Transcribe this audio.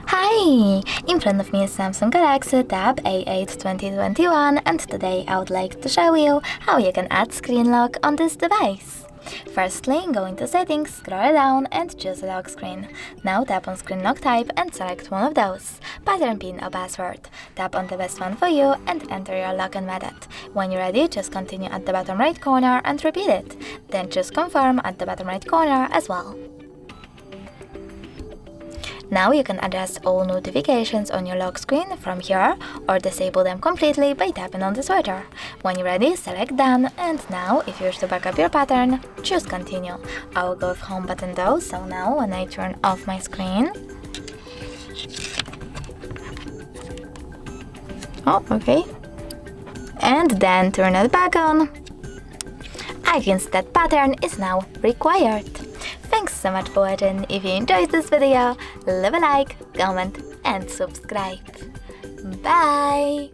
Hi! In front of me is Samsung Galaxy Tab A8 2021, and today I would like to show you how you can add screen lock on this device. Firstly, go into Settings, scroll down and choose Lock Screen. Now tap on Screen Lock type and select one of those, pattern, pin or password. Tap on the best one for you and enter your login method. When you're ready, just continue at the bottom right corner and repeat it. Then choose Confirm at the bottom right corner as well. Now you can adjust all notifications on your lock screen from here or disable them completely by tapping on the switcher. When you're ready, select Done, and now if you wish to back up your pattern, choose Continue. I will go with Home button though, so now when I turn off my screen... Oh, okay. And then turn it back on. Against that pattern is now required. Thanks so much for watching. If you enjoyed this video, leave a like, comment and subscribe. Bye!